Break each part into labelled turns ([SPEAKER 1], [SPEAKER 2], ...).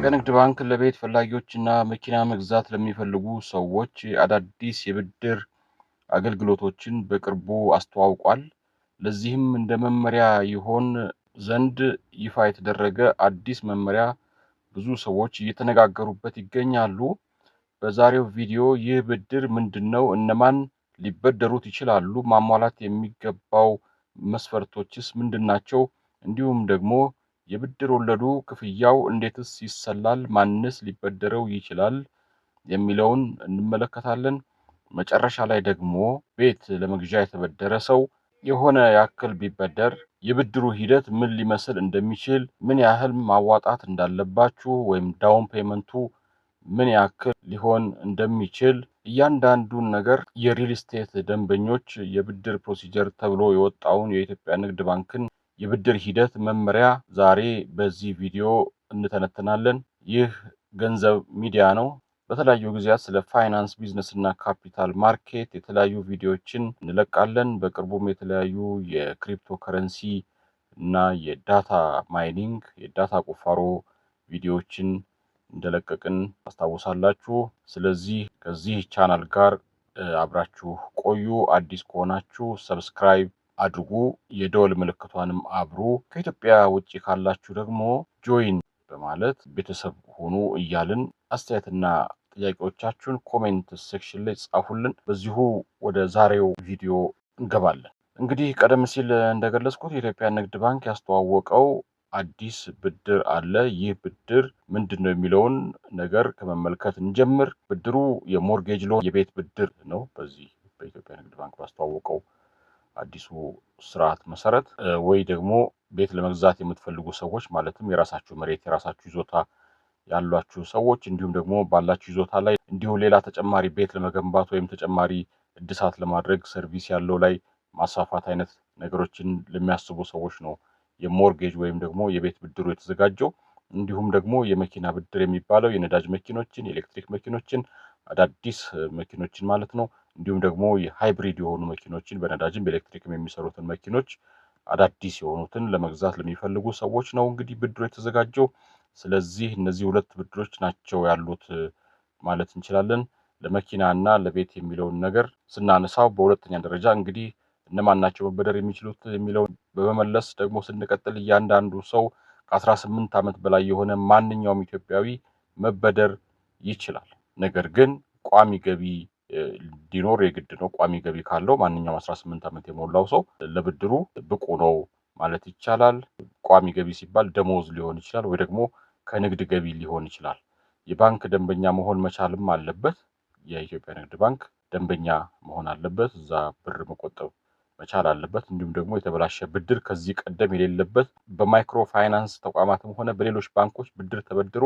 [SPEAKER 1] የኢትዮጵያ ንግድ ባንክ ለቤት ፈላጊዎችና መኪና መግዛት ለሚፈልጉ ሰዎች አዳዲስ የብድር አገልግሎቶችን በቅርቡ አስተዋውቋል። ለዚህም እንደ መመሪያ ይሆን ዘንድ ይፋ የተደረገ አዲስ መመሪያ ብዙ ሰዎች እየተነጋገሩበት ይገኛሉ። በዛሬው ቪዲዮ ይህ ብድር ምንድነው? እነማን ሊበደሩት ይችላሉ? ማሟላት የሚገባው መስፈርቶችስ ምንድናቸው? እንዲሁም ደግሞ የብድር ወለዱ ክፍያው እንዴትስ ይሰላል? ማንስ ሊበደረው ይችላል? የሚለውን እንመለከታለን። መጨረሻ ላይ ደግሞ ቤት ለመግዣ የተበደረ ሰው የሆነ ያክል ቢበደር የብድሩ ሂደት ምን ሊመስል እንደሚችል፣ ምን ያህል ማዋጣት እንዳለባችሁ ወይም ዳውን ፔመንቱ ምን ያክል ሊሆን እንደሚችል እያንዳንዱን ነገር የሪል ስቴት ደንበኞች የብድር ፕሮሲጀር ተብሎ የወጣውን የኢትዮጵያ ንግድ ባንክን የብድር ሂደት መመሪያ ዛሬ በዚህ ቪዲዮ እንተነተናለን። ይህ ገንዘብ ሚዲያ ነው። በተለያዩ ጊዜያት ስለ ፋይናንስ፣ ቢዝነስ እና ካፒታል ማርኬት የተለያዩ ቪዲዮዎችን እንለቃለን። በቅርቡም የተለያዩ የክሪፕቶ ከረንሲ እና የዳታ ማይኒንግ የዳታ ቁፋሮ ቪዲዮዎችን እንደለቀቅን አስታውሳላችሁ። ስለዚህ ከዚህ ቻናል ጋር አብራችሁ ቆዩ። አዲስ ከሆናችሁ ሰብስክራይብ አድርጉ፣ የደወል ምልክቷንም አብሩ። ከኢትዮጵያ ውጪ ካላችሁ ደግሞ ጆይን በማለት ቤተሰብ ሆኑ እያልን አስተያየትና ጥያቄዎቻችሁን ኮሜንት ሴክሽን ላይ ጻፉልን። በዚሁ ወደ ዛሬው ቪዲዮ እንገባለን። እንግዲህ ቀደም ሲል እንደገለጽኩት የኢትዮጵያ ንግድ ባንክ ያስተዋወቀው አዲስ ብድር አለ። ይህ ብድር ምንድነው የሚለውን ነገር ከመመልከት እንጀምር። ብድሩ የሞርጌጅ ሎን የቤት ብድር ነው። በዚህ በኢትዮጵያ ንግድ ባንክ ባስተዋወቀው አዲሱ ስርዓት መሰረት ወይ ደግሞ ቤት ለመግዛት የምትፈልጉ ሰዎች ማለትም የራሳችሁ መሬት የራሳችሁ ይዞታ ያሏችሁ ሰዎች እንዲሁም ደግሞ ባላችሁ ይዞታ ላይ እንዲሁም ሌላ ተጨማሪ ቤት ለመገንባት ወይም ተጨማሪ እድሳት ለማድረግ ሰርቪስ ያለው ላይ ማስፋፋት አይነት ነገሮችን ለሚያስቡ ሰዎች ነው የሞርጌጅ ወይም ደግሞ የቤት ብድሩ የተዘጋጀው። እንዲሁም ደግሞ የመኪና ብድር የሚባለው የነዳጅ መኪኖችን፣ የኤሌክትሪክ መኪኖችን፣ አዳዲስ መኪኖችን ማለት ነው። እንዲሁም ደግሞ የሃይብሪድ የሆኑ መኪኖችን በነዳጅም በኤሌክትሪክም የሚሰሩትን መኪኖች አዳዲስ የሆኑትን ለመግዛት ለሚፈልጉ ሰዎች ነው እንግዲህ ብድሩ የተዘጋጀው። ስለዚህ እነዚህ ሁለት ብድሮች ናቸው ያሉት ማለት እንችላለን። ለመኪናና ለቤት የሚለውን ነገር ስናነሳው በሁለተኛ ደረጃ እንግዲህ እነማን ናቸው መበደር የሚችሉት የሚለውን በመመለስ ደግሞ ስንቀጥል እያንዳንዱ ሰው ከ18 ዓመት በላይ የሆነ ማንኛውም ኢትዮጵያዊ መበደር ይችላል። ነገር ግን ቋሚ ገቢ ሊኖር የግድ ነው። ቋሚ ገቢ ካለው ማንኛውም 18 ዓመት የሞላው ሰው ለብድሩ ብቁ ነው ማለት ይቻላል። ቋሚ ገቢ ሲባል ደሞዝ ሊሆን ይችላል ወይ ደግሞ ከንግድ ገቢ ሊሆን ይችላል። የባንክ ደንበኛ መሆን መቻልም አለበት። የኢትዮጵያ ንግድ ባንክ ደንበኛ መሆን አለበት። እዛ ብር መቆጠብ መቻል አለበት። እንዲሁም ደግሞ የተበላሸ ብድር ከዚህ ቀደም የሌለበት በማይክሮ ፋይናንስ ተቋማትም ሆነ በሌሎች ባንኮች ብድር ተበድሮ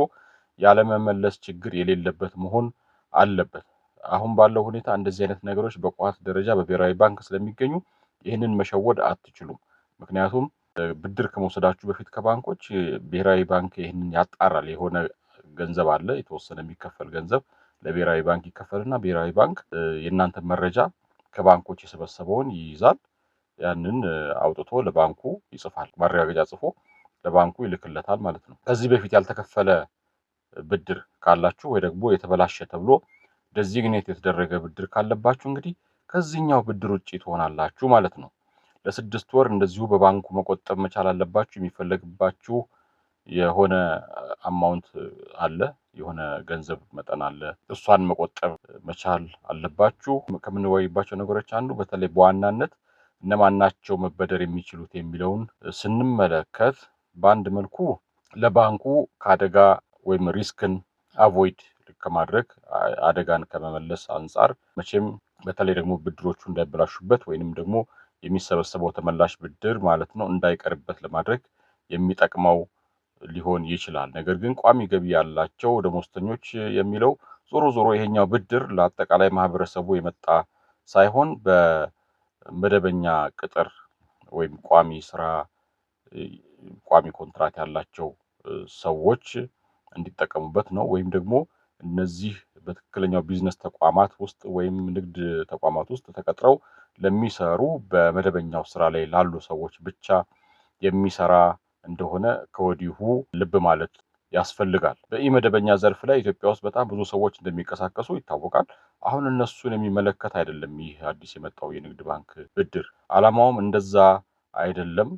[SPEAKER 1] ያለመመለስ ችግር የሌለበት መሆን አለበት። አሁን ባለው ሁኔታ እንደዚህ አይነት ነገሮች በቋት ደረጃ በብሔራዊ ባንክ ስለሚገኙ ይህንን መሸወድ አትችሉም። ምክንያቱም ብድር ከመውሰዳችሁ በፊት ከባንኮች ብሔራዊ ባንክ ይህንን ያጣራል። የሆነ ገንዘብ አለ፣ የተወሰነ የሚከፈል ገንዘብ ለብሔራዊ ባንክ ይከፈልና ብሔራዊ ባንክ የእናንተ መረጃ ከባንኮች የሰበሰበውን ይይዛል። ያንን አውጥቶ ለባንኩ ይጽፋል፣ ማረጋገጫ ጽፎ ለባንኩ ይልክለታል ማለት ነው። ከዚህ በፊት ያልተከፈለ ብድር ካላችሁ ወይ ደግሞ የተበላሸ ተብሎ ዴዚግኔት የተደረገ ብድር ካለባችሁ እንግዲህ ከዚህኛው ብድር ውጪ ትሆናላችሁ ማለት ነው። ለ6 ወር እንደዚሁ በባንኩ መቆጠብ መቻል አለባችሁ። የሚፈለግባችሁ የሆነ አማውንት አለ፣ የሆነ ገንዘብ መጠን አለ። እሷን መቆጠብ መቻል አለባችሁ። ከምንወያይባቸው ነገሮች አንዱ በተለይ በዋናነት እነማን ናቸው መበደር የሚችሉት የሚለውን ስንመለከት በአንድ መልኩ ለባንኩ ከአደጋ ወይም ሪስክን አቮይድ ከማድረግ አደጋን ከመመለስ አንጻር መቼም በተለይ ደግሞ ብድሮቹ እንዳይበላሹበት ወይንም ደግሞ የሚሰበሰበው ተመላሽ ብድር ማለት ነው እንዳይቀርበት ለማድረግ የሚጠቅመው ሊሆን ይችላል። ነገር ግን ቋሚ ገቢ ያላቸው ደሞዝተኞች የሚለው ዞሮ ይሄኛው ብድር ለአጠቃላይ ማህበረሰቡ የመጣ ሳይሆን በመደበኛ ቅጥር ወይም ቋሚ ስራ ቋሚ ኮንትራት ያላቸው ሰዎች እንዲጠቀሙበት ነው። ወይም ደግሞ እነዚህ በትክክለኛው ቢዝነስ ተቋማት ውስጥ ወይም ንግድ ተቋማት ውስጥ ተቀጥረው ለሚሰሩ በመደበኛው ስራ ላይ ላሉ ሰዎች ብቻ የሚሰራ እንደሆነ ከወዲሁ ልብ ማለት ያስፈልጋል። በኢመደበኛ ዘርፍ ላይ ኢትዮጵያ ውስጥ በጣም ብዙ ሰዎች እንደሚንቀሳቀሱ ይታወቃል። አሁን እነሱን የሚመለከት አይደለም ይህ አዲስ የመጣው የንግድ ባንክ ብድር፣ ዓላማውም እንደዛ አይደለም።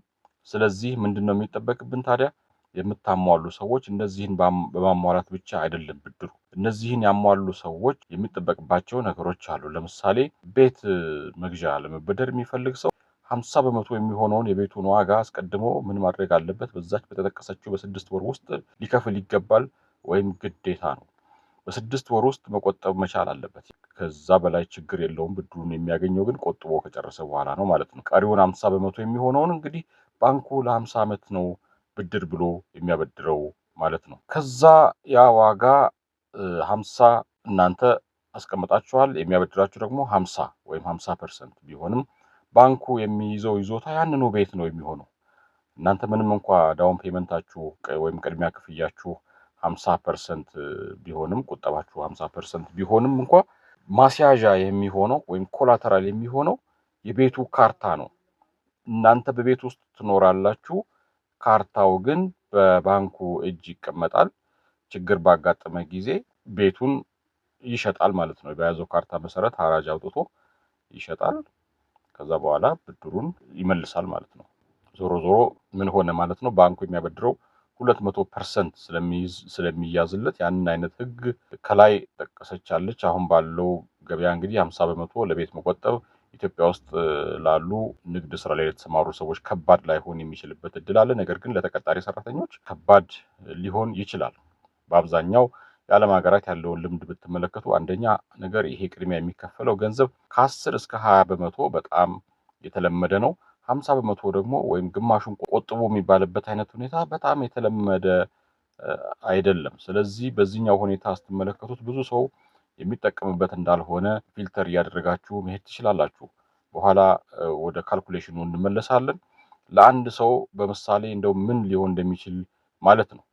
[SPEAKER 1] ስለዚህ ምንድነው የሚጠበቅብን ታዲያ? የምታሟሉ ሰዎች እነዚህን በማሟላት ብቻ አይደለም ብድሩ። እነዚህን ያሟሉ ሰዎች የሚጠበቅባቸው ነገሮች አሉ። ለምሳሌ ቤት መግዣ ለመበደር የሚፈልግ ሰው 50 በመቶ የሚሆነውን የቤቱን ዋጋ አስቀድሞ ምን ማድረግ አለበት? በዛች በተጠቀሰችው በ6 ወር ውስጥ ሊከፍል ይገባል ወይም ግዴታ ነው። በ6 ወር ውስጥ መቆጠብ መቻል አለበት። ከዛ በላይ ችግር የለውም። ብድሩን የሚያገኘው ግን ቆጥቦ ከጨረሰ በኋላ ነው ማለት ነው። ቀሪውን 50 በመቶ የሚሆነውን እንግዲህ ባንኩ ለ50 ዓመት ነው ብድር ብሎ የሚያበድረው ማለት ነው። ከዛ ያ ዋጋ 50 እናንተ አስቀምጣችኋል። የሚያበድራችሁ ደግሞ 50 ወይም 50% ቢሆንም ባንኩ የሚይዘው ይዞታ ያንኑ ቤት ነው የሚሆነው። እናንተ ምንም እንኳ ዳውን ፔመንታችሁ ወይም ቅድሚያ ክፍያችሁ 50% ቢሆንም ቁጠባችሁ 50% ቢሆንም እንኳ ማስያዣ የሚሆነው ወይም ኮላተራል የሚሆነው የቤቱ ካርታ ነው። እናንተ በቤት ውስጥ ትኖራላችሁ። ካርታው ግን በባንኩ እጅ ይቀመጣል። ችግር ባጋጠመ ጊዜ ቤቱን ይሸጣል ማለት ነው። በያዘው ካርታ መሰረት ሐራጅ አውጥቶ ይሸጣል። ከዛ በኋላ ብድሩን ይመልሳል ማለት ነው። ዞሮ ዞሮ ምን ሆነ ማለት ነው? ባንኩ የሚያበድረው 200% ስለሚያዝለት ያንን አይነት ህግ ከላይ ጠቀሰቻለች። አሁን ባለው ገበያ እንግዲህ 50 በመቶ ለቤት መቆጠብ ኢትዮጵያ ውስጥ ላሉ ንግድ ስራ ላይ የተሰማሩ ሰዎች ከባድ ላይሆን የሚችልበት እድል አለ። ነገር ግን ለተቀጣሪ ሰራተኞች ከባድ ሊሆን ይችላል። በአብዛኛው የዓለም ሀገራት ያለውን ልምድ ብትመለከቱ አንደኛ ነገር ይሄ ቅድሚያ የሚከፈለው ገንዘብ ከ10 እስከ 20 በመቶ በጣም የተለመደ ነው። 50 በመቶ ደግሞ ወይም ግማሹን ቆጥቡ የሚባልበት አይነት ሁኔታ በጣም የተለመደ አይደለም። ስለዚህ በዚህኛው ሁኔታ ስትመለከቱት ብዙ ሰው የሚጠቀምበት እንዳልሆነ ፊልተር እያደረጋችሁ መሄድ ትችላላችሁ። በኋላ ወደ ካልኩሌሽኑ እንመለሳለን። ለአንድ ሰው በምሳሌ እንደው ምን ሊሆን እንደሚችል ማለት ነው።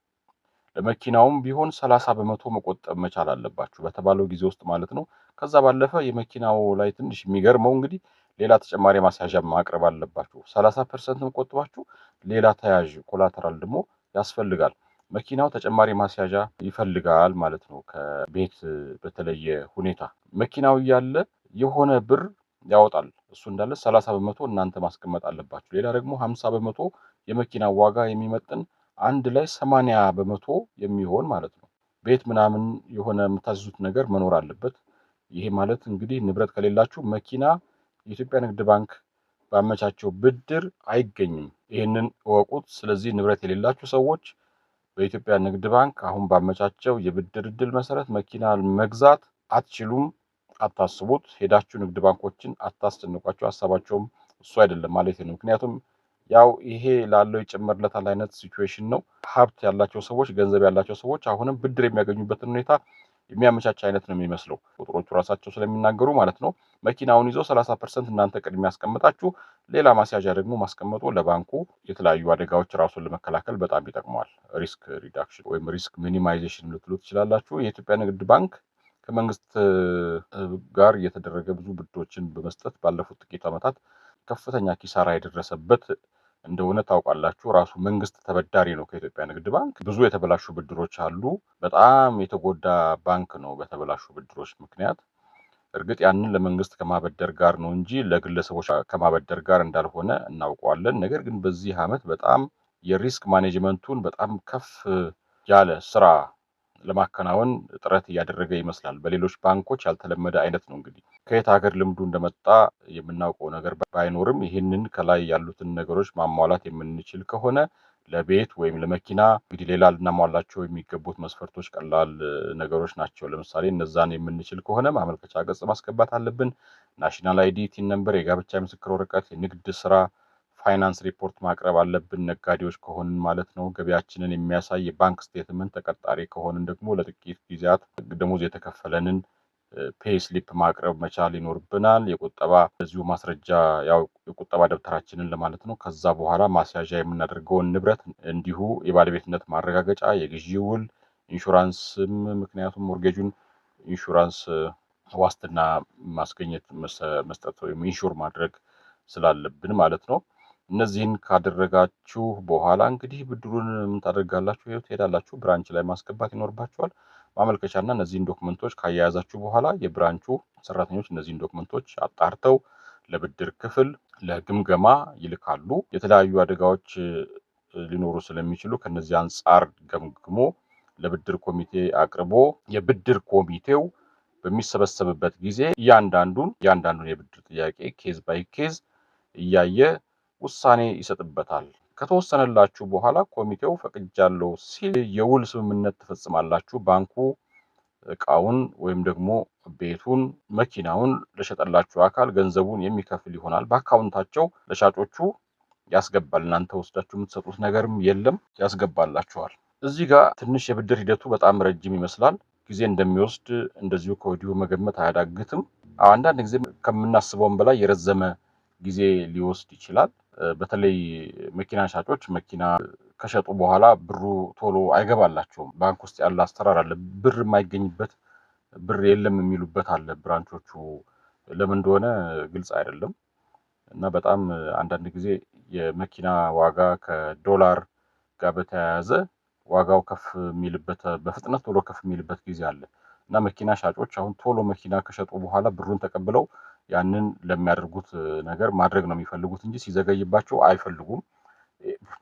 [SPEAKER 1] ለመኪናውም ቢሆን 30 በመቶ መቆጠብ መቻል አለባችሁ በተባለው ጊዜ ውስጥ ማለት ነው። ከዛ ባለፈ የመኪናው ላይ ትንሽ የሚገርመው እንግዲህ ሌላ ተጨማሪ ማስያዣ ማቅረብ አለባችሁ። 30% ቆጥባችሁ ሌላ ተያዥ ኮላተራል ደግሞ ያስፈልጋል። መኪናው ተጨማሪ ማስያዣ ይፈልጋል ማለት ነው። ከቤት በተለየ ሁኔታ መኪናው እያለ የሆነ ብር ያወጣል። እሱ እንዳለ 30 በመቶ እናንተ ማስቀመጥ አለባችሁ። ሌላ ደግሞ 50 በመቶ የመኪናው ዋጋ የሚመጥን አንድ ላይ 80 በመቶ የሚሆን ማለት ነው። ቤት ምናምን የሆነ የምታዝዙት ነገር መኖር አለበት። ይሄ ማለት እንግዲህ ንብረት ከሌላችሁ መኪና የኢትዮጵያ ንግድ ባንክ ባመቻቸው ብድር አይገኝም። ይህንን እወቁት። ስለዚህ ንብረት የሌላችሁ ሰዎች በኢትዮጵያ ንግድ ባንክ አሁን ባመቻቸው የብድር እድል መሰረት መኪና መግዛት አትችሉም። አታስቡት። ሄዳችሁ ንግድ ባንኮችን አታስጨንቋቸው። ሀሳባቸውም እሱ አይደለም ማለት ነው። ምክንያቱም ያው ይሄ ላለው ይጨመርለታል አይነት ሲቹዌሽን ነው። ሀብት ያላቸው ሰዎች፣ ገንዘብ ያላቸው ሰዎች አሁንም ብድር የሚያገኙበትን ሁኔታ የሚያመቻች አይነት ነው የሚመስለው ቁጥሮቹ ራሳቸው ስለሚናገሩ ማለት ነው። መኪናውን ይዞ 30% እናንተ ቅድሚያ ያስቀምጣችሁ ሌላ ማስያዣ ደግሞ ማስቀመጡ ለባንኩ የተለያዩ አደጋዎች ራሱን ለመከላከል በጣም ይጠቅመዋል። ሪስክ ሪዳክሽን ወይም ሪስክ ሚኒማይዜሽን ልትሉ ትችላላችሁ። የኢትዮጵያ ንግድ ባንክ ከመንግስት ጋር የተደረገ ብዙ ብድሮችን በመስጠት ባለፉት ጥቂት ዓመታት ከፍተኛ ኪሳራ የደረሰበት እንደሆነ ታውቃላችሁ። ራሱ መንግስት ተበዳሪ ነው ከኢትዮጵያ ንግድ ባንክ። ብዙ የተበላሹ ብድሮች አሉ። በጣም የተጎዳ ባንክ ነው በተበላሹ ብድሮች ምክንያት። እርግጥ ያንን ለመንግስት ከማበደር ጋር ነው እንጂ ለግለሰቦች ከማበደር ጋር እንዳልሆነ እናውቀዋለን። ነገር ግን በዚህ ዓመት በጣም የሪስክ ማኔጅመንቱን በጣም ከፍ ያለ ስራ ለማከናወን ጥረት እያደረገ ይመስላል። በሌሎች ባንኮች ያልተለመደ አይነት ነው። እንግዲህ ከየት ሀገር ልምዱ እንደመጣ የምናውቀው ነገር ባይኖርም ይህንን ከላይ ያሉትን ነገሮች ማሟላት የምንችል ከሆነ ለቤት ወይም ለመኪና እንግዲህ ሌላ ልናሟላቸው የሚገቡት መስፈርቶች ቀላል ነገሮች ናቸው። ለምሳሌ እነዛን የምንችል ከሆነ ማመልከቻ ገጽ ማስገባት አለብን። ናሽናል አይዲ፣ ቲን ነምበር፣ የጋብቻ ምስክር ወረቀት፣ የንግድ ስራ ፋይናንስ ሪፖርት ማቅረብ አለብን። ነጋዴዎች ከሆንን ማለት ነው። ገቢያችንን የሚያሳይ የባንክ ስቴትመንት፣ ተቀጣሪ ከሆንን ደግሞ ለጥቂት ጊዜያት ደሞዝ የተከፈለንን ፔይ ስሊፕ ማቅረብ መቻል ይኖርብናል። የቁጠባ እዚሁ ማስረጃ ያው የቁጠባ ደብተራችንን ለማለት ነው። ከዛ በኋላ ማስያዣ የምናደርገውን ንብረት እንዲሁ የባለቤትነት ማረጋገጫ፣ የግዢ ውል፣ ኢንሹራንስም ምክንያቱም ሞርጌጁን ኢንሹራንስ ዋስትና ማስገኘት መስጠት ወይም ኢንሹር ማድረግ ስላለብን ማለት ነው። እነዚህን ካደረጋችሁ በኋላ እንግዲህ ብድሩን ምን ታደርጋላችሁ? ይኸው ትሄዳላችሁ፣ ብራንች ላይ ማስገባት ይኖርባችኋል። ማመልከቻና እነዚህን ዶክመንቶች ካያያዛችሁ በኋላ የብራንቹ ሰራተኞች እነዚህን ዶክመንቶች አጣርተው ለብድር ክፍል ለግምገማ ይልካሉ። የተለያዩ አደጋዎች ሊኖሩ ስለሚችሉ ከነዚህ አንጻር ገምግሞ ለብድር ኮሚቴ አቅርቦ የብድር ኮሚቴው በሚሰበሰብበት ጊዜ እያንዳንዱን የብድር ጥያቄ ኬዝ ባይ ኬዝ እያየ ውሳኔ ይሰጥበታል። ከተወሰነላችሁ በኋላ ኮሚቴው ፈቅጃለሁ ሲል የውል ስምምነት ትፈጽማላችሁ። ባንኩ እቃውን ወይም ደግሞ ቤቱን፣ መኪናውን ለሸጠላችሁ አካል ገንዘቡን የሚከፍል ይሆናል። በአካውንታቸው ለሻጮቹ ያስገባል። እናንተ ወስዳችሁ የምትሰጡት ነገርም የለም፣ ያስገባላችኋል። እዚህ ጋር ትንሽ የብድር ሂደቱ በጣም ረጅም ይመስላል። ጊዜ እንደሚወስድ እንደዚሁ ከወዲሁ መገመት አያዳግትም። አንዳንድ ጊዜ ከምናስበውም በላይ የረዘመ ጊዜ ሊወስድ ይችላል። በተለይ መኪና ሻጮች መኪና ከሸጡ በኋላ ብሩ ቶሎ አይገባላቸውም። ባንክ ውስጥ ያለ አሰራር አለ። ብር የማይገኝበት ብር የለም የሚሉበት አለ። ብራንቾቹ ለምን እንደሆነ ግልጽ አይደለም እና በጣም አንዳንድ ጊዜ የመኪና ዋጋ ከዶላር ጋር በተያያዘ ዋጋው ከፍ የሚልበት በፍጥነት ቶሎ ከፍ የሚልበት ጊዜ አለ እና መኪና ሻጮች አሁን ቶሎ መኪና ከሸጡ በኋላ ብሩን ተቀብለው ያንን ለሚያደርጉት ነገር ማድረግ ነው የሚፈልጉት እንጂ ሲዘገይባቸው አይፈልጉም።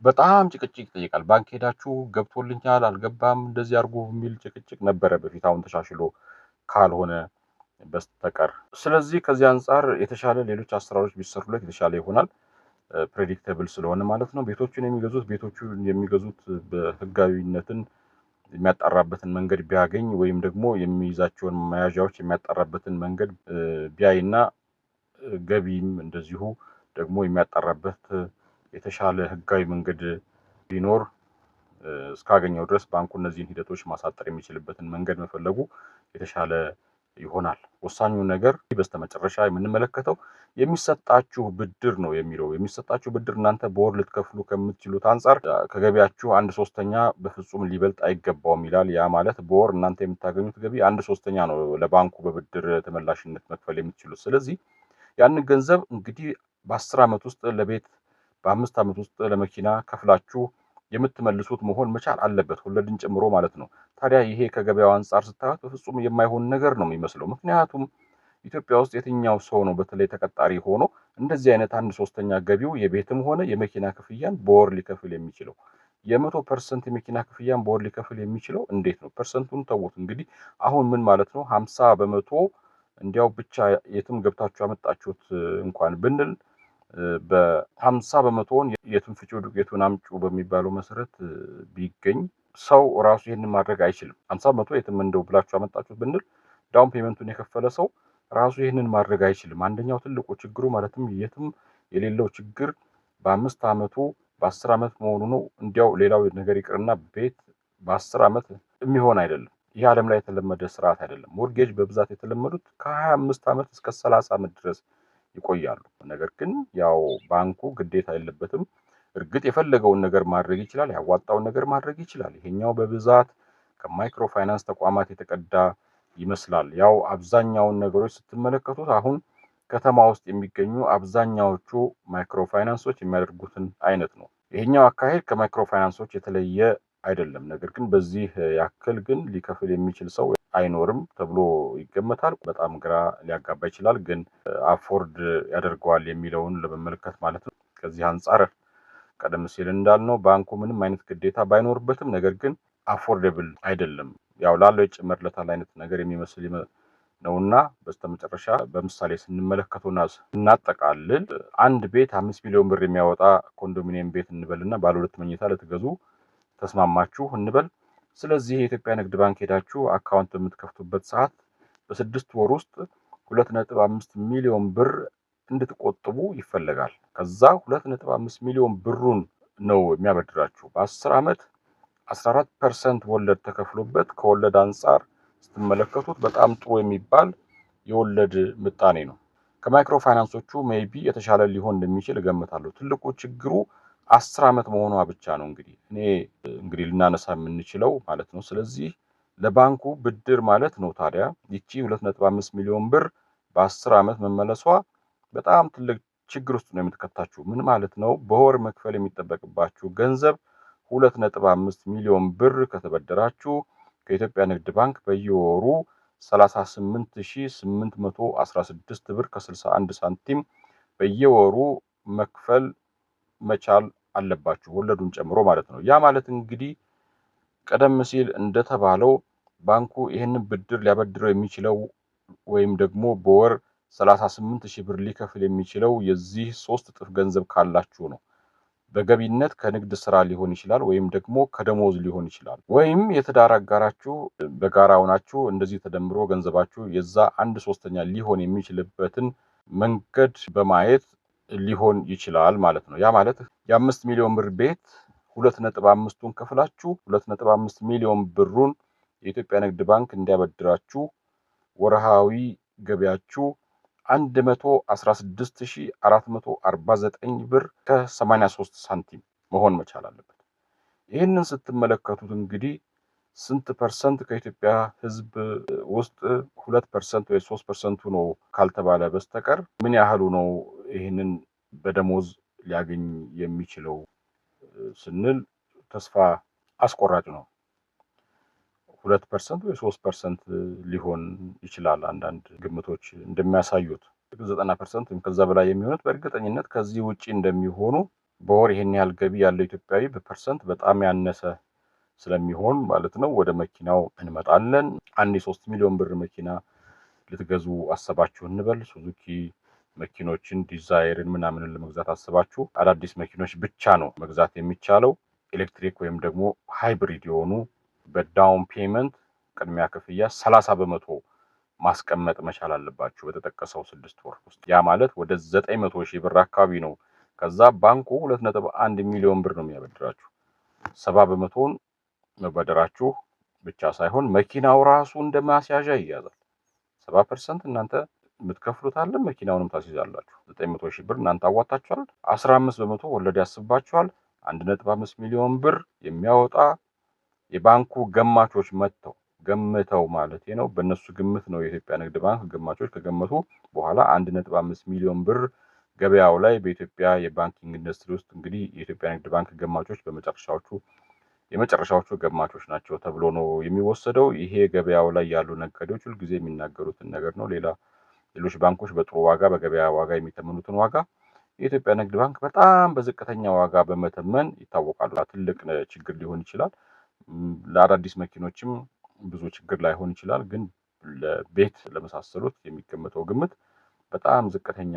[SPEAKER 1] በጣም ጭቅጭቅ ይጠይቃል። ባንክ ሄዳችሁ ገብቶልኛል አልገባም እንደዚህ አድርጎ የሚል ጭቅጭቅ ነበረ በፊት፣ አሁን ተሻሽሎ ካልሆነ በስተቀር። ስለዚህ ከዚህ አንጻር የተሻለ ሌሎች አሰራሮች ቢሰሩለት የተሻለ ይሆናል። ፕሬዲክተብል ስለሆነ ማለት ነው። ቤቶቹን የሚገዙት በህጋዊነትን የሚያጣራበትን መንገድ ቢያገኝ ወይም ደግሞ የሚይዛቸውን መያዣዎች የሚያጣራበትን መንገድ ቢያይና ገቢም እንደዚሁ ደግሞ የሚያጣራበት የተሻለ ህጋዊ መንገድ ቢኖር እስካገኘው ድረስ ባንኩ እነዚህን ሂደቶች ማሳጠር የሚችልበትን መንገድ መፈለጉ የተሻለ ይሆናል። ወሳኙ ነገር በስተመጨረሻ የምንመለከተው የሚሰጣችሁ ብድር ነው የሚለው። የሚሰጣችሁ ብድር እናንተ በወር ልትከፍሉ ከምትችሉት አንጻር ከገቢያችሁ 1/3 በፍጹም ሊበልጥ አይገባውም ይላል። ያ ማለት በወር እናንተ የምታገኙት ገቢ 1/3 ነው ለባንኩ በብድር ተመላሽነት መክፈል የምትችሉት። ስለዚህ ያንን ገንዘብ እንግዲህ በ10 ዓመት ውስጥ ለቤት፣ በ5 ዓመት ውስጥ ለመኪና ከፍላችሁ የምትመልሱት መሆን መቻል አለበት፣ ወለድን ጨምሮ ማለት ነው። ታዲያ ይሄ ከገበያው አንጻር ስታዩት በፍጹም የማይሆን ነገር ነው የሚመስለው። ምክንያቱም ኢትዮጵያ ውስጥ የትኛው ሰው ነው በተለይ ተቀጣሪ ሆኖ እንደዚህ አይነት 1/3 ገቢው የቤትም ሆነ የመኪና ክፍያን በወር ሊከፍል የሚችለው? 100% የመኪና ክፍያን በወር ሊከፍል የሚችለው እንዴት ነው? ፐርሰንቱን ተውት እንግዲህ። አሁን ምን ማለት ነው 50 በመቶ እንዲያው ብቻ የትም ገብታችሁ ያመጣችሁት እንኳን ብንል በ50 በመቶውን የትም ፍጪው ዱቄቱን አምጩ በሚባለው መሰረት ቢገኝ ሰው ራሱ ይህንን ማድረግ አይችልም። 50 በመቶ የትም እንደው ብላችሁ ያመጣችሁት ብንል ዳውን ፔመንቱን የከፈለ ሰው ራሱ ይህንን ማድረግ አይችልም። አንደኛው ትልቁ ችግሩ ማለትም የትም የሌለው ችግር በ5 ዓመቱ በ10 ዓመት መሆኑ ነው። እንዲያው ሌላው ነገር ይቅርና ቤት በ10 ዓመት የሚሆን አይደለም። ይህ ዓለም ላይ የተለመደ ስርዓት አይደለም። ሞርጌጅ በብዛት የተለመዱት ከ25 ዓመት እስከ 30 ዓመት ድረስ ይቆያሉ። ነገር ግን ያው ባንኩ ግዴታ የለበትም። እርግጥ የፈለገውን ነገር ማድረግ ይችላል፣ ያዋጣውን ነገር ማድረግ ይችላል። ይሄኛው በብዛት ከማይክሮ ፋይናንስ ተቋማት የተቀዳ ይመስላል። ያው አብዛኛውን ነገሮች ስትመለከቱት አሁን ከተማ ውስጥ የሚገኙ አብዛኛዎቹ ማይክሮ ፋይናንሶች የሚያደርጉትን አይነት ነው። ይሄኛው አካሄድ ከማይክሮ ፋይናንሶች የተለየ አይደለም። ነገር ግን በዚህ ያክል ግን ሊከፍል የሚችል ሰው አይኖርም ተብሎ ይገመታል። በጣም ግራ ሊያጋባ ይችላል፣ ግን አፎርድ ያደርገዋል የሚለውን ለመመልከት ማለት ነው። ከዚህ አንጻር ቀደም ሲል እንዳልነው ባንኩ ምንም አይነት ግዴታ ባይኖርበትም ነገር ግን አፎርደብል አይደለም። ያው ላለው ይጨመርለታል አይነት ነገር የሚመስል ነውና በስተመጨረሻ በምሳሌ ስንመለከተውና ስናጠቃልል አንድ ቤት 5 ሚሊዮን ብር የሚያወጣ ኮንዶሚኒየም ቤት እንበልና ባለ 2 መኝታ ልትገዙ ተስማማችሁ እንበል። ስለዚህ የኢትዮጵያ ንግድ ባንክ ሄዳችሁ አካውንት በምትከፍቱበት ሰዓት በ6 ወር ውስጥ 2.5 ሚሊዮን ብር እንድትቆጥቡ ይፈለጋል። ከዛ 2.5 ሚሊዮን ብሩን ነው የሚያበድራችሁ። በ10 ዓመት 14% ወለድ ተከፍሎበት ከወለድ አንጻር ስትመለከቱት በጣም ጥሩ የሚባል የወለድ ምጣኔ ነው። ከማይክሮ ፋይናንሶቹ ሜይቢ የተሻለ ሊሆን እንደሚችል እገምታለሁ። ትልቁ ችግሩ 10 ዓመት መሆኗ ብቻ ነው። እንግዲህ ልናነሳ የምንችለው ማለት ነው። ስለዚህ ለባንኩ ብድር ማለት ነው ታዲያ ይቺ 2.5 ሚሊዮን ብር በ10 ዓመት መመለሷ በጣም ትልቅ ችግር ውስጥ ነው የምትከታችሁ። ምን ማለት ነው? በወር መክፈል የሚጠበቅባችሁ ገንዘብ 2.5 ሚሊዮን ብር ከተበደራችሁ ከኢትዮጵያ ንግድ ባንክ በየወሩ 38816 ብር ከ61 ሳንቲም በየወሩ መክፈል መቻል አለባችሁ፣ ወለዱን ጨምሮ ማለት ነው። ያ ማለት እንግዲህ ቀደም ሲል እንደተባለው ባንኩ ይህንን ብድር ሊያበድረው የሚችለው ወይም ደግሞ በወር 38,000 ብር ሊከፍል የሚችለው የዚህ 3 እጥፍ ገንዘብ ካላችሁ ነው። በገቢነት ከንግድ ስራ ሊሆን ይችላል፣ ወይም ደግሞ ከደሞዝ ሊሆን ይችላል፣ ወይም የትዳር አጋራችሁ በጋራ ሆናችሁ እንደዚህ ተደምሮ ገንዘባችሁ የዛ 1/3 ሊሆን የሚችልበትን መንገድ በማየት ሊሆን ይችላል ማለት ነው። ያ ማለት የ5 ሚሊዮን ብር ቤት 2.5ቱን ከፍላችሁ 2.5 ሚሊዮን ብሩን የኢትዮጵያ ንግድ ባንክ እንዲያበድራችሁ ወርሃዊ ገቢያችሁ 116449 ብር ከ83 ሳንቲም መሆን መቻል አለበት። ይህንን ስትመለከቱት እንግዲህ ስንት ፐርሰንት ከኢትዮጵያ ሕዝብ ውስጥ 2% ወይ 3% ነው ካልተባለ በስተቀር ምን ያህሉ ነው ይህንን በደሞዝ ሊያገኝ የሚችለው ስንል ተስፋ አስቆራጭ ነው። 2% ወይ 3% ሊሆን ይችላል። አንዳንድ ግምቶች እንደሚያሳዩት 90% ወይም ከዛ በላይ የሚሆኑት በእርግጠኝነት ከዚህ ውጪ እንደሚሆኑ፣ በወር ይሄን ያህል ገቢ ያለው ኢትዮጵያዊ በፐርሰንት በጣም ያነሰ ስለሚሆን ማለት ነው። ወደ መኪናው እንመጣለን። አንድ የ3 ሚሊዮን ብር መኪና ልትገዙ አሰባችሁ እንበል። ሱዙኪ መኪኖችን ዲዛይርን ምናምንን ለመግዛት አስባችሁ አዳዲስ መኪኖች ብቻ ነው መግዛት የሚቻለው። ኤሌክትሪክ ወይም ደግሞ ሃይብሪድ የሆኑ በዳውን ፔመንት ቅድሚያ ክፍያ 30% ማስቀመጥ መቻል አለባችሁ በተጠቀሰው 6 ወር ውስጥ። ያ ማለት ወደ 900,000 ብር አካባቢ ነው። ከዛ ባንኩ 2.1 ሚሊዮን ብር ነው የሚያበድራችሁ። 70%ን መበደራችሁ ብቻ ሳይሆን መኪናው ራሱ እንደማስያዣ ይያዛል። 70% እናንተ የምትከፍሉት አለ፣ መኪናውንም ታስይዛላችሁ። 900,000 ብር እናንተ አዋጣችኋል። 15% ወለድ ያስባችኋል። 1.5 ሚሊዮን ብር የሚያወጣ የባንኩ ገማቾች መጥተው ገምተው ማለት ነው። በእነሱ ግምት ነው የኢትዮጵያ ንግድ ባንክ ገማቾች ከገመቱ በኋላ 1.5 ሚሊዮን ብር ገበያው ላይ በኢትዮጵያ የባንኪንግ ኢንዱስትሪ ውስጥ እንግዲህ የኢትዮጵያ ንግድ ባንክ ገማቾች የመጨረሻዎቹ ገማቾች ናቸው ተብሎ ነው የሚወሰደው። ይሄ ገበያው ላይ ያሉ ነጋዴዎች ሁልጊዜ የሚናገሩትን ነገር ነው። ሌሎች ባንኮች በጥሩ ዋጋ በገበያ ዋጋ የሚተመኑትን ዋጋ የኢትዮጵያ ንግድ ባንክ በጣም በዝቅተኛ ዋጋ በመተመን ይታወቃሉ። ትልቅ ችግር ሊሆን ይችላል። ለአዳዲስ መኪኖችም ብዙ ችግር ላይሆን ይችላል። ግን ለቤት ለመሳሰሉት የሚገመተው ግምት በጣም ዝቅተኛ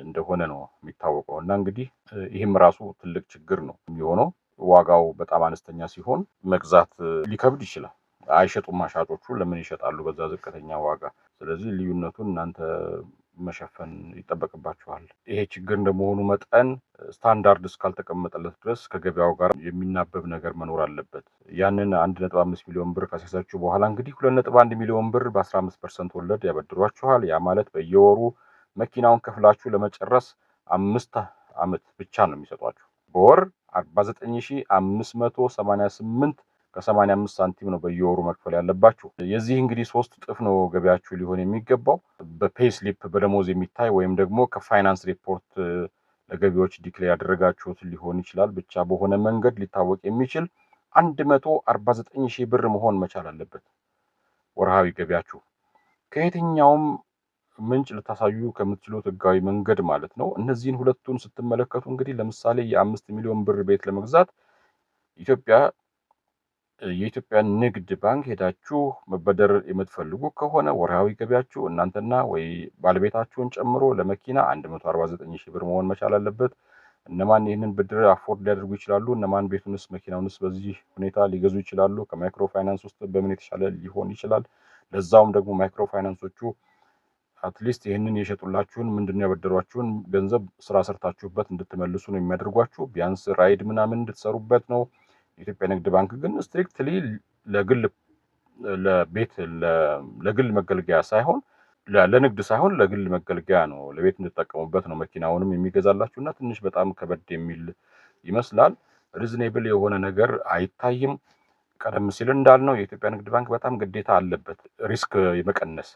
[SPEAKER 1] እንደሆነ ነው የሚታወቀው። እና እንግዲህ ይህም ራሱ ትልቅ ችግር ነው የሚሆነው። ዋጋው በጣም አነስተኛ ሲሆን መግዛት ሊከብድ ይችላል። አይሸጡም። ሻጮቹ ለምን ይሸጣሉ በዛ ዝቅተኛ ዋጋ? ስለዚህ ልዩነቱን እናንተ መሸፈን ይጠበቅባችኋል። ይሄ ችግር እንደመሆኑ መጠን ስታንዳርድ እስካልተቀመጠለት ድረስ ከገበያው ጋር የሚናበብ ነገር መኖር አለበት። ያንን 1.5 ሚሊዮን ብር ካስያዛችሁ በኋላ እንግዲህ 2.1 ሚሊዮን ብር በ15% ወለድ ያበድሯችኋል። ያ ማለት በየወሩ መኪናውን ከፍላችሁ ለመጨረስ 5 ዓመት ብቻ ነው የሚሰጧችሁ። በወር 49588 ከ85 ሳንቲም ነው በየወሩ መክፈል ያለባችሁ። የዚህ እንግዲህ 3 እጥፍ ነው ገቢያችሁ ሊሆን የሚገባው። በፔይ ስሊፕ በደሞዝ የሚታይ ወይም ደግሞ ከፋይናንስ ሪፖርት ለገቢዎች ዲክሌር ያደረጋችሁት ሊሆን ይችላል። ብቻ በሆነ መንገድ ሊታወቅ የሚችል 149,000 ብር መሆን መቻል አለበት ወርሃዊ ገቢያችሁ። ከየትኛውም ምንጭ ልታሳዩ ከምትችሉት ህጋዊ መንገድ ማለት ነው። እነዚህን ሁለቱን ስትመለከቱ እንግዲህ ለምሳሌ የ5 ሚሊዮን ብር ቤት ለመግዛት የኢትዮጵያ ንግድ ባንክ ሄዳችሁ መበደር የምትፈልጉ ከሆነ ወርሃዊ ገቢያችሁ እናንተና ወይ ባለቤታችሁን ጨምሮ ለመኪና 149,000 ብር መሆን መቻል አለበት። እነማን ይህንን ብድር አፎርድ ሊያደርጉ ይችላሉ? እነማን ቤቱንስ መኪናውንስ በዚህ ሁኔታ ሊገዙ ይችላሉ? ከማይክሮ ፋይናንስ ውስጥ በምን የተሻለ ሊሆን ይችላል? ለዛውም ደግሞ ማይክሮ ፋይናንሶቹ አትሊስት ይህንን የሸጡላችሁን ምንድነው ያበደሯችሁን ገንዘብ ስራ ሰርታችሁበት እንድትመልሱ ነው የሚያደርጓችሁ። ቢያንስ ራይድ ምናምን እንድትሰሩበት ነው። የኢትዮጵያ ንግድ ባንክ ግን ስትሪክትሊ ለግል መገልገያ ሳይሆን ለንግድ ሳይሆን ለግል መገልገያ ነው፣ ለቤት እንድትጠቀሙበት ነው መኪናውንም የሚገዛላችሁና ትንሽ በጣም ከበድ የሚል ይመስላል። ሪዝኔብል የሆነ ነገር አይታይም። ቀደም ሲል እንዳልነው የኢትዮጵያ ንግድ ባንክ በጣም ግዴታ አለበት፣ ሪስክ የመቀነስ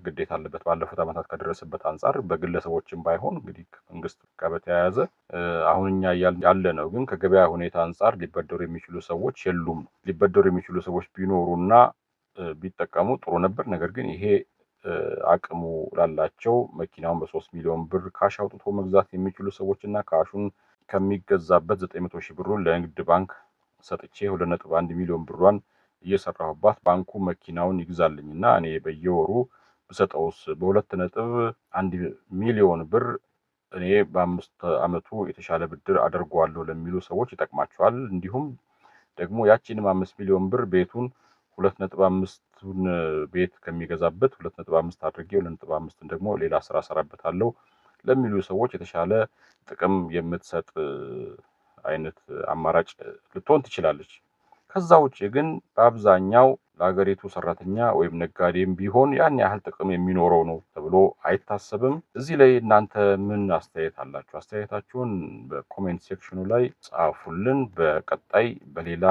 [SPEAKER 1] ግዴታ አለበት። ባለፉት ዓመታት ከደረሰበት አንጻር በግለሰቦችም ባይሆን እንግዲህ ከመንግስት ጋር በተያያዘ አሁን እኛ ያለ ነው። ግን ከገበያ ሁኔታ አንጻር ሊበደሩ የሚችሉ ሰዎች የሉም። ሊበደሩ የሚችሉ ሰዎች ቢኖሩና ቢጠቀሙ ጥሩ ነበር። ነገር ግን ይሄ አቅሙ ላላቸው መኪናውን በ3 ሚሊዮን ብር ካሽ አውጥቶ መግዛት የሚችሉ ሰዎች እና ካሹን ከሚገዛበት 900 ሺህ ብሩን ለንግድ ባንክ ሰጥቼ 2.1 ሚሊዮን ብሯን እየሰራሁባት ባንኩ መኪናውን ይግዛልኝ እና እኔ በየወሩ ብሰጠውስ በ2.1 ሚሊዮን ብር እኔ በ5 ዓመቱ የተሻለ ብድር አደርገዋለሁ ለሚሉ ሰዎች ይጠቅማቸዋል። እንዲሁም ደግሞ ያቺንም 5 ሚሊዮን ብር ቤቱን 2.5ቱን ቤት ከሚገዛበት 2.5 አድርጌ 2.5ን ደግሞ ሌላ ስራ ሰራበታለሁ ለሚሉ ሰዎች የተሻለ ጥቅም የምትሰጥ አይነት አማራጭ ልትሆን ትችላለች። ከዛ ውጪ ግን በአብዛኛው ለሀገሪቱ ሰራተኛ ወይም ነጋዴም ቢሆን ያን ያህል ጥቅም የሚኖረው ነው ተብሎ አይታሰብም። እዚህ ላይ እናንተ ምን አስተያየት አላችሁ? አስተያየታችሁን በኮሜንት ሴክሽኑ ላይ ጻፉልን። በቀጣይ በሌላ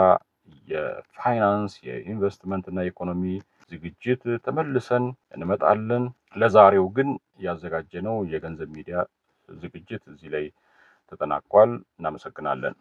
[SPEAKER 1] የፋይናንስ የኢንቨስትመንት እና የኢኮኖሚ ዝግጅት ተመልሰን እንመጣለን። ለዛሬው ግን ያዘጋጀነው የገንዘብ ሚዲያ ዝግጅት እዚህ ላይ ተጠናቋል። እናመሰግናለን።